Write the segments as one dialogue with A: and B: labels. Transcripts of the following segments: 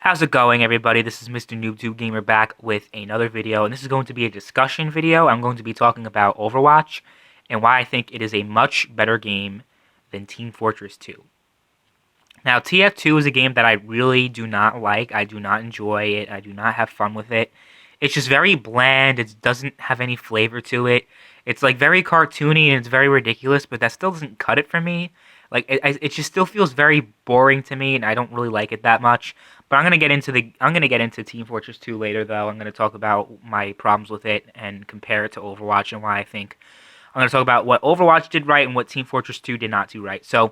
A: How's it going, everybody? This is MrNoobTubeGamer back with another video, and this is going to be a discussion video. I'm going to be talking about Overwatch and why I think it is a much better game than Team Fortress 2. Now, TF2 is a game that I really do not like. I do not enjoy it. I do not have fun with it. It's just very bland. It doesn't have any flavor to it. It's like very cartoony and it's very ridiculous, but that still doesn't cut it for me. Like it just still feels very boring to me, and I don't really like it that much. But I'm gonna get into Team Fortress 2 later, though. I'm gonna talk about my problems with it and compare it to Overwatch and why I think I'm gonna talk about what Overwatch did right and what Team Fortress 2 did not do right. So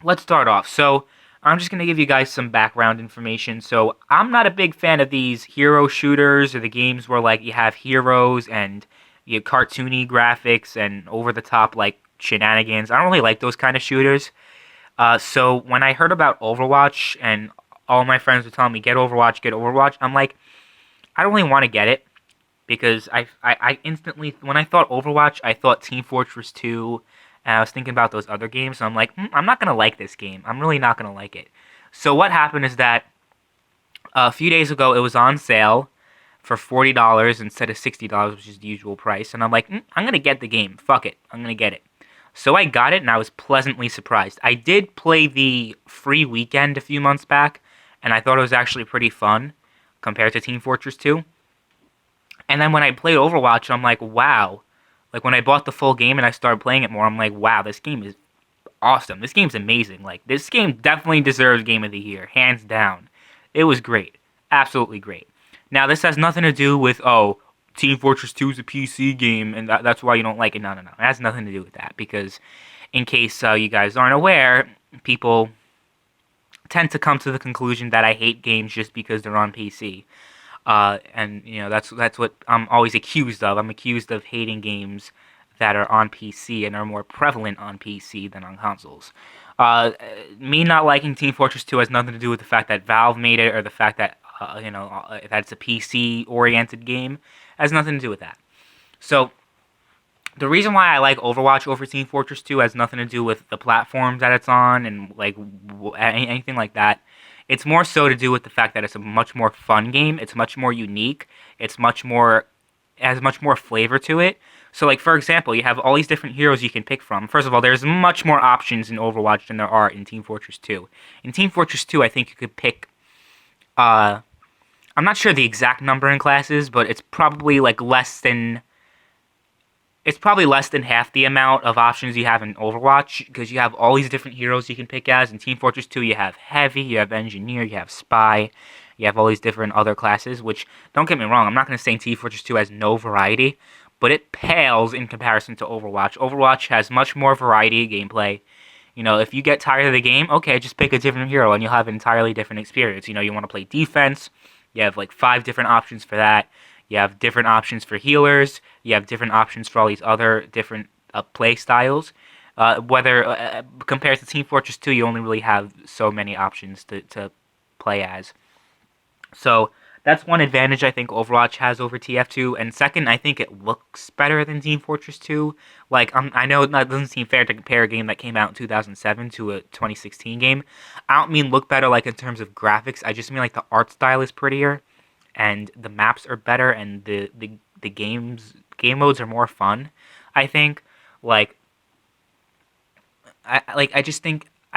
A: let's start off. So I'm just gonna give you guys some background information. So I'm not a big fan of these hero shooters or the games where like you have heroes and you have cartoony graphics and over the top like shenanigans. I don't really like those kind of shooters. So when I heard about Overwatch and all my friends were telling me, get Overwatch, I'm like, I don't really want to get it because I instantly, when I thought Overwatch, I thought Team Fortress 2, and I was thinking about those other games, so I'm like, I'm not going to like this game. I'm really not going to like it. So what happened is that a few days ago, it was on sale for $40 instead of $60, which is the usual price, and I'm like, I'm going to get the game. Fuck it. I'm going to get it. So I got it, and I was pleasantly surprised. I did play the free weekend a few months back, and I thought it was actually pretty fun compared to Team Fortress 2. And then when I played Overwatch, I'm like, wow. Like, when I bought the full game and I started playing it more, I'm like, wow, this game is awesome. This game's amazing. Like, this game definitely deserves Game of the Year, hands down. It was great. Absolutely great. Now, this has nothing to do with, Team Fortress 2 is a PC game, and that's why you don't like it. No. It has nothing to do with that, because in case you guys aren't aware, people tend to come to the conclusion that I hate games just because they're on PC. And, you know, that's what I'm always accused of. I'm accused of hating games that are on PC and are more prevalent on PC than on consoles. Me not liking Team Fortress 2 has nothing to do with the fact that Valve made it or the fact that, that it's a PC-oriented game. It has nothing to do with that. So, the reason why I like Overwatch over Team Fortress 2 has nothing to do with the platforms that it's on and, like, anything like that. It's more so to do with the fact that it's a much more fun game. It's much more unique. It has much more flavor to it. So, like, for example, you have all these different heroes you can pick from. First of all, there's much more options in Overwatch than there are in Team Fortress 2. In Team Fortress 2, I think you could pick, I'm not sure the exact number in classes, but it's probably, like, less than half the amount of options you have in Overwatch, because you have all these different heroes you can pick as. In Team Fortress 2, you have Heavy, you have Engineer, you have Spy, you have all these different other classes, which, don't get me wrong, I'm not going to say Team Fortress 2 has no variety, but it pales in comparison to Overwatch. Overwatch has much more variety of gameplay. You know, if you get tired of the game, okay, just pick a different hero and you'll have an entirely different experience. You know, you want to play defense, you have like 5 different options for that. You have different options for healers. You have different options for all these other different play styles. Compared to Team Fortress 2, you only really have so many options to play as. So that's one advantage I think Overwatch has over TF2. And second, I think it looks better than Team Fortress 2. Like, I know it doesn't seem fair to compare a game that came out in 2007 to a 2016 game. I don't mean look better like in terms of graphics. I just mean like the art style is prettier. And the maps are better, and the game modes are more fun. I think, I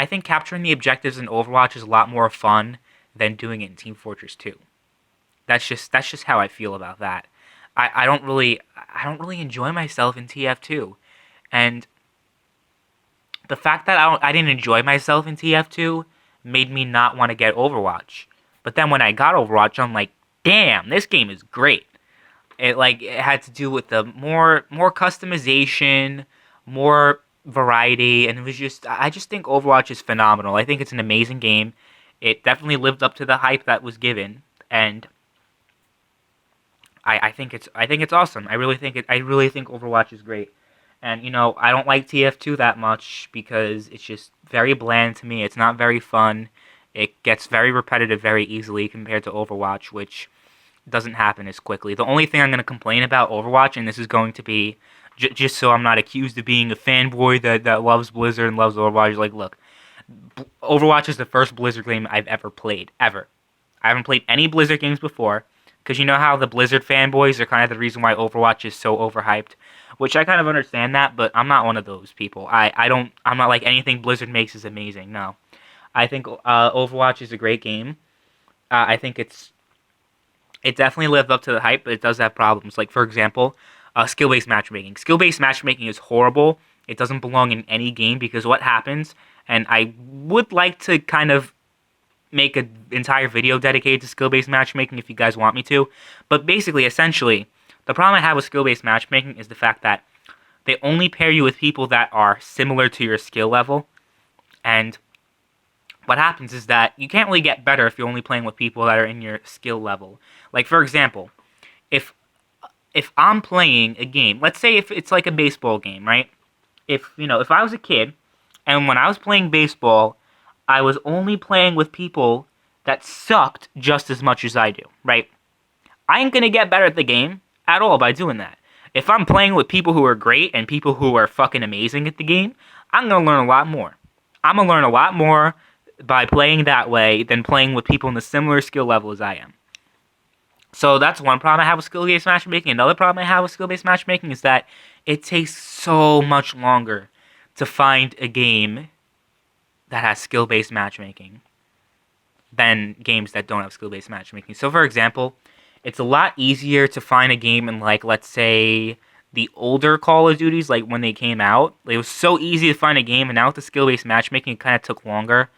A: think capturing the objectives in Overwatch is a lot more fun than doing it in Team Fortress 2. That's just how I feel about that. I don't really enjoy myself in TF2, and the fact that I didn't enjoy myself in TF2 made me not want to get Overwatch. But then when I got Overwatch, I'm like, damn, this game is great. It had to do with the more customization, more variety, and it was I just think Overwatch is phenomenal. I think it's an amazing game. It definitely lived up to the hype that was given, and I think it's awesome. I really think Overwatch is great. And you know, I don't like TF2 that much because it's just very bland to me. It's not very fun. It gets very repetitive very easily compared to Overwatch, which doesn't happen as quickly. The only thing I'm going to complain about Overwatch, and this is going to be, just so I'm not accused of being a fanboy that loves Blizzard and loves Overwatch, like, look, Overwatch is the first Blizzard game I've ever played, ever. I haven't played any Blizzard games before, because you know how the Blizzard fanboys are kind of the reason why Overwatch is so overhyped, which I kind of understand that, but I'm not one of those people. I'm not like anything Blizzard makes is amazing. No, I think Overwatch is a great game. I think it definitely lived up to the hype, but it does have problems. Like, for example, skill-based matchmaking. Skill-based matchmaking is horrible. It doesn't belong in any game because what happens, and I would like to kind of make an entire video dedicated to skill-based matchmaking if you guys want me to, but basically, essentially, the problem I have with skill-based matchmaking is the fact that they only pair you with people that are similar to your skill level, and what happens is that you can't really get better if you're only playing with people that are in your skill level. Like, for example, if I'm playing a game, let's say if it's like a baseball game, right? If I was a kid, and when I was playing baseball, I was only playing with people that sucked just as much as I do, right? I ain't gonna get better at the game at all by doing that. If I'm playing with people who are great and people who are fucking amazing at the game, I'm gonna learn a lot more. I'm gonna learn a lot more by playing that way than playing with people in the similar skill level as I am. So that's one problem I have with skill-based matchmaking. Another problem I have with skill-based matchmaking is that it takes so much longer to find a game that has skill-based matchmaking than games that don't have skill-based matchmaking. So, for example, it's a lot easier to find a game in, like, let's say, the older Call of Duties, like, when they came out. It was so easy to find a game, and now with the skill-based matchmaking, it kind of took longer.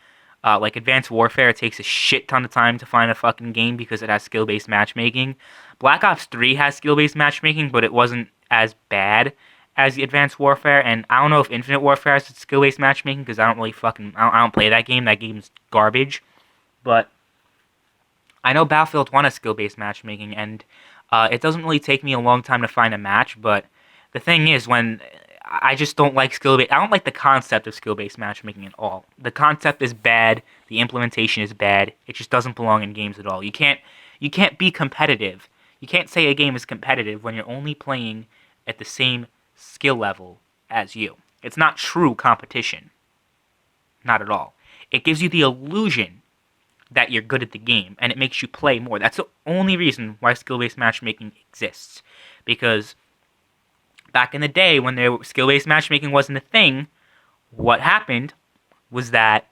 A: Like Advanced Warfare, it takes a shit ton of time to find a fucking game because it has skill-based matchmaking. Black Ops 3 has skill-based matchmaking, but it wasn't as bad as the Advanced Warfare. And I don't know if Infinite Warfare has skill-based matchmaking because I don't play that game. That game's garbage. But I know Battlefield 1 has skill-based matchmaking, and it doesn't really take me a long time to find a match. But the thing is, when I just don't like skill-based. I don't like the concept of skill-based matchmaking at all. The concept is bad. The implementation is bad. It just doesn't belong in games at all. You can't be competitive. You can't say a game is competitive when you're only playing at the same skill level as you. It's not true competition. Not at all. It gives you the illusion that you're good at the game, and it makes you play more. That's the only reason why skill-based matchmaking exists. Because back in the day, when skill-based matchmaking wasn't a thing, what happened was that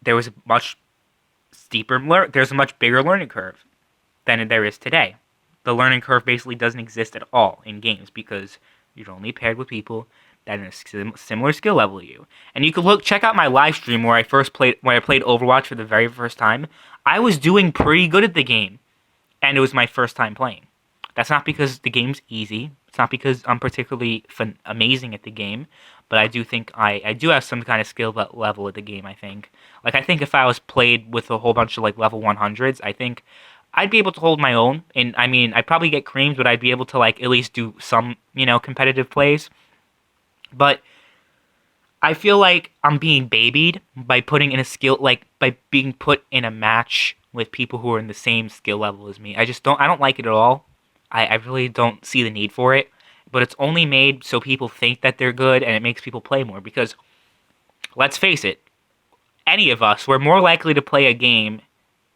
A: there was a much there's a much bigger learning curve than there is today. The learning curve basically doesn't exist at all in games because you're only paired with people that are in a similar skill level to you. And you can check out my live stream where I played Overwatch for the very first time. I was doing pretty good at the game, and it was my first time playing. That's not because the game's easy. It's not because I'm particularly amazing at the game, but I do think I do have some kind of skill level at the game, I think. Like, I think if I was played with a whole bunch of, like, level 100s, I think I'd be able to hold my own. And, I mean, I'd probably get creamed, but I'd be able to, like, at least do some, competitive plays. But I feel like I'm being babied by putting in by being put in a match with people who are in the same skill level as me. I don't like it at all. I really don't see the need for it, but it's only made so people think that they're good, and it makes people play more, because, let's face it, any of us, we're more likely to play a game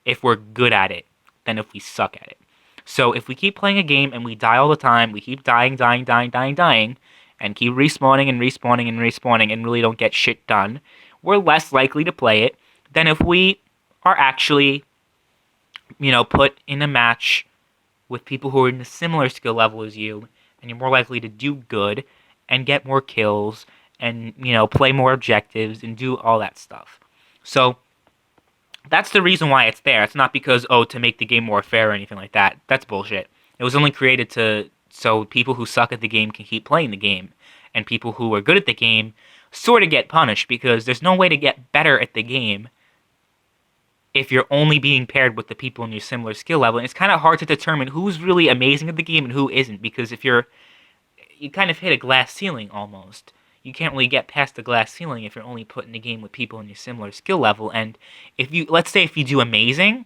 A: if we're good at it than if we suck at it. So if we keep playing a game and we die all the time, we keep dying, and keep respawning and really don't get shit done, we're less likely to play it than if we are actually, put in a match with people who are in a similar skill level as you, and you're more likely to do good and get more kills and, play more objectives and do all that stuff. So that's the reason why it's there. It's not because, to make the game more fair or anything like that. That's bullshit. It was only created so people who suck at the game can keep playing the game, and people who are good at the game sort of get punished, because there's no way to get better at the game if you're only being paired with the people in your similar skill level. And it's kind of hard to determine who's really amazing at the game and who isn't, because if you kind of hit a glass ceiling almost. You can't really get past the glass ceiling if you're only put in the game with people in your similar skill level. And let's say if you do amazing,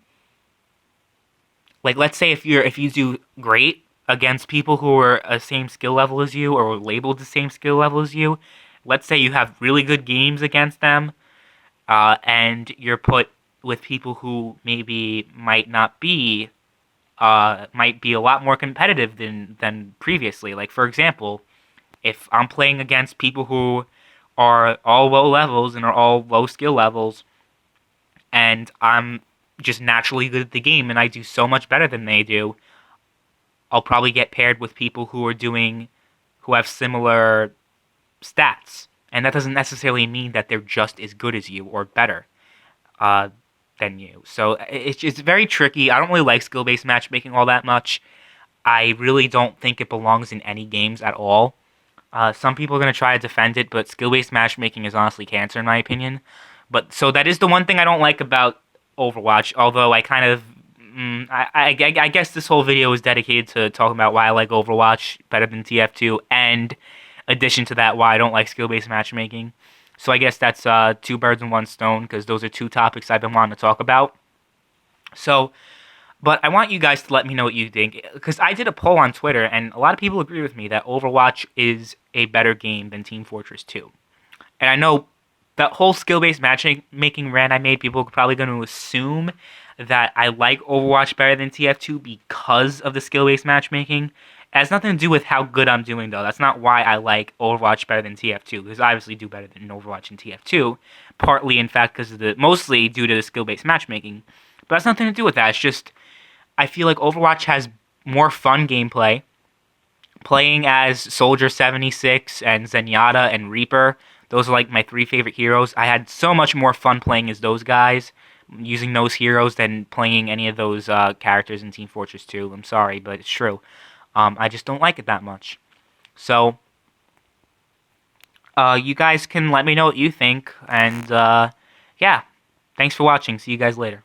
A: like let's say if you do great against people who are the same skill level as you or labeled the same skill level as you, let's say you have really good games against them, and you're put with people who maybe might be a lot more competitive than previously. Like, for example, if I'm playing against people who are all low levels and are all low skill levels, and I'm just naturally good at the game and I do so much better than they do, I'll probably get paired with people who have similar stats. And that doesn't necessarily mean that they're just as good as you or better uh, than you. So it's very tricky. I don't really like skill based matchmaking all that much. I really don't think it belongs in any games at all. Some people are going to try to defend it, but skill based matchmaking is honestly cancer in my opinion. But so that is the one thing I don't like about Overwatch. Although I kind of, I guess this whole video is dedicated to talking about why I like Overwatch better than TF2, and addition to that, why I don't like skill based matchmaking. So I guess that's two birds in one stone, because those are two topics I've been wanting to talk about. So, but I want you guys to let me know what you think, because I did a poll on Twitter, and a lot of people agree with me that Overwatch is a better game than Team Fortress 2. And I know that whole skill-based matchmaking rant I made, people are probably going to assume that I like Overwatch better than TF2 because of the skill-based matchmaking. It has nothing to do with how good I'm doing, though. That's not why I like Overwatch better than TF2, because I obviously do better than Overwatch and TF2, partly, in fact, mostly due to the skill-based matchmaking. But that's nothing to do with that. It's just, I feel like Overwatch has more fun gameplay. Playing as Soldier 76 and Zenyatta and Reaper, those are like my three favorite heroes. I had so much more fun playing as those guys, using those heroes, than playing any of those characters in Team Fortress 2. I'm sorry, but it's true. I just don't like it that much. So, you guys can let me know what you think. And, yeah, thanks for watching. See you guys later.